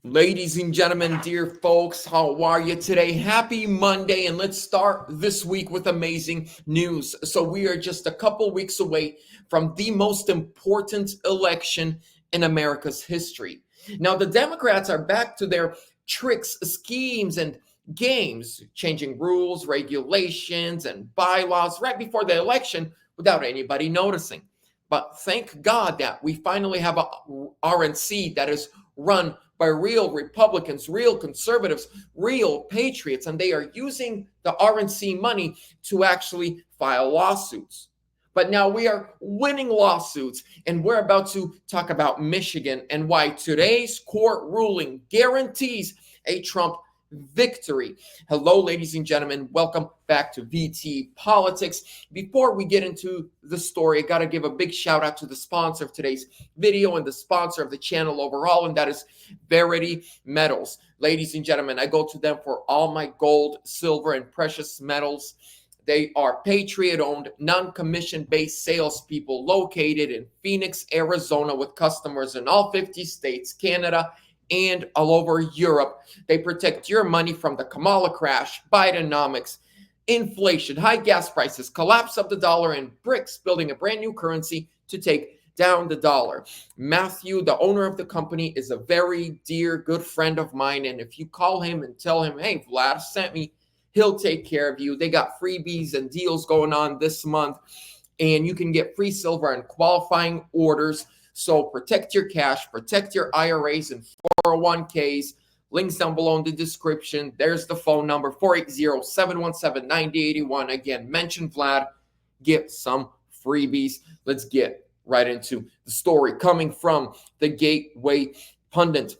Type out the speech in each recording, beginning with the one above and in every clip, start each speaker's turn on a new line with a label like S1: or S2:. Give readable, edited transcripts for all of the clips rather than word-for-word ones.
S1: Ladies and gentlemen, dear folks, how are you today? Happy Monday, and let's start this week with amazing news. So we are just a couple weeks away from the most important election in America's history. Now, the Democrats are back to their tricks, schemes, and games, changing rules, regulations, and bylaws right before the election without anybody noticing. But thank God that we finally have a RNC that is run by real Republicans, real conservatives, real patriots, and they are using the RNC money to actually file lawsuits. But now we are winning lawsuits, and we're about to talk about Michigan and why today's court ruling guarantees a Trump victory. Hello, ladies and gentlemen. Welcome back to VT Politics. Before we get into the story, I got to give a big shout out to the sponsor of today's video and the sponsor of the channel overall, and that is VERITY Metals. Ladies and gentlemen, I go to them for all my gold, silver, and precious metals. They are Patriot-owned, non-commission-based salespeople located in Phoenix, Arizona, with customers in all 50 states, Canada, and all over Europe. They protect your money from the Kamala crash, Bidenomics, inflation, high gas prices, collapse of the dollar, and BRICS building a brand new currency to take down the dollar. Matthew, the owner of the company, is a very dear, good friend of mine. And if you call him and tell him, hey, Vlad sent me, he'll take care of you. They got freebies and deals going on this month, and you can get free silver and qualifying orders. So protect your cash, protect your IRAs and 401ks. Links down below in the description. There's the phone number, 480-717-9081. Again, mention Vlad, get some freebies. Let's get right into the story coming from the Gateway Pundit.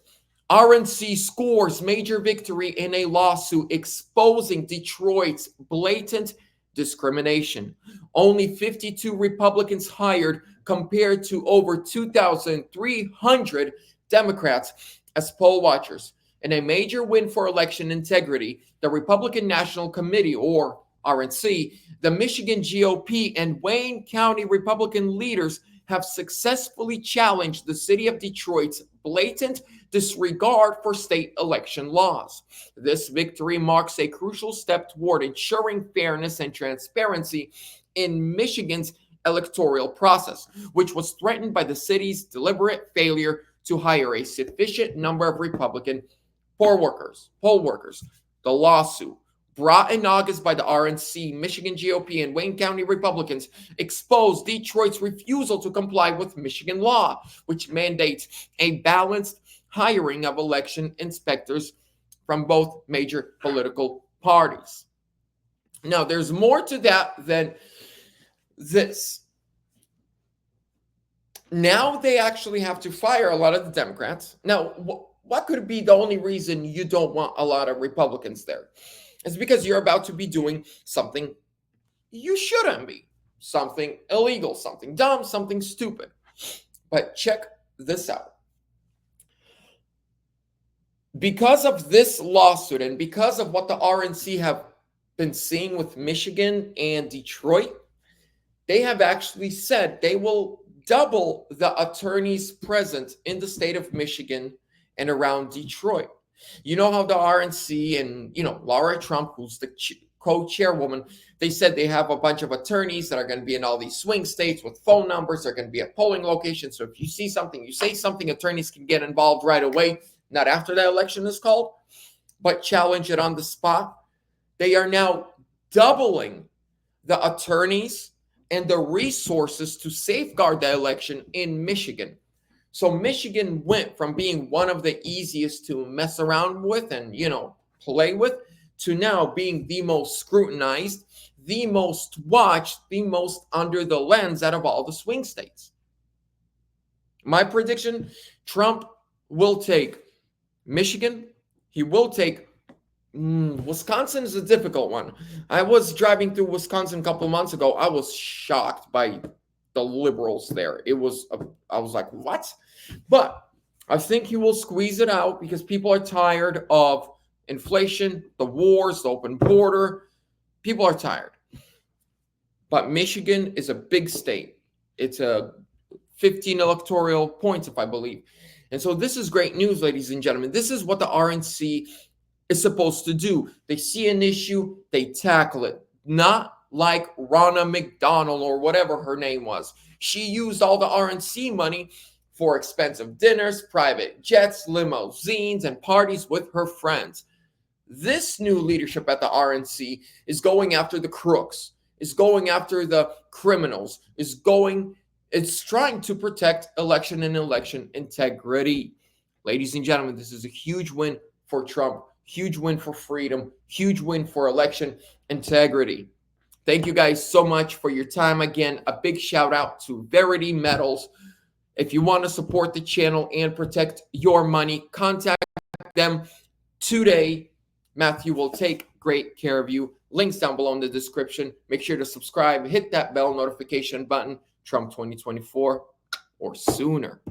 S1: RNC scores major victory in a lawsuit exposing Detroit's blatant discrimination. Only 52 Republicans hired compared to over 2,300 Democrats as poll watchers. In a major win for election integrity, the Republican National Committee, or RNC, the Michigan GOP, and Wayne County Republican leaders have successfully challenged the city of Detroit's blatant disregard for state election laws. This victory marks a crucial step toward ensuring fairness and transparency in Michigan's electoral process, which was threatened by the city's deliberate failure to hire a sufficient number of Republican poll workers. The lawsuit, brought in August by the RNC, Michigan GOP, and Wayne County Republicans, exposed Detroit's refusal to comply with Michigan law, which mandates a balanced hiring of election inspectors from both major political parties. Now, there's more to that than this. Now they actually have to fire a lot of the Democrats. Now, what could be the only reason you don't want a lot of Republicans there? It's because you're about to be doing something you shouldn't be. Something illegal, something dumb, something stupid. But check this out. Because of this lawsuit and because of what the RNC have been seeing with Michigan and Detroit, they have actually said they will double the attorneys present in the state of Michigan and around Detroit. You know how the RNC and, Laura Trump, who's the co-chairwoman, they said they have a bunch of attorneys that are going to be in all these swing states with phone numbers. They're going to be at polling locations. So if you see something, you say something, attorneys can get involved right away, not after the election is called, but challenge it on the spot. They are now doubling the attorneys and the resources to safeguard the election in Michigan. So Michigan went from being one of the easiest to mess around with and, play with, to now being the most scrutinized, the most watched, the most under the lens out of all the swing states. My prediction, Trump will take Michigan. He will take Wisconsin is a difficult one. I was driving through Wisconsin a couple of months ago. I was shocked by the liberals there. I was like, what? But I think he will squeeze it out because people are tired of inflation, the wars, the open border. People are tired. But Michigan is a big state. It's a 15 electoral points, if I believe. And so this is great news, ladies and gentlemen. This is what the RNC is supposed to do. They see an issue, they tackle it. Not like Ronna McDonald or whatever her name was. She used all the RNC money for expensive dinners, private jets, limousines, and parties with her friends. This new leadership at the RNC is going after the crooks, is going after the criminals, it's trying to protect election and election integrity. Ladies and gentlemen, this is a huge win for Trump, huge win for freedom, huge win for election integrity. Thank you guys so much for your time. Again, a big shout out to Verity Metals. If you want to support the channel and protect your money, contact them today. Matthew will take great care of you. Links down below in the description. Make sure to subscribe, hit that bell notification button. Trump 2024 or sooner.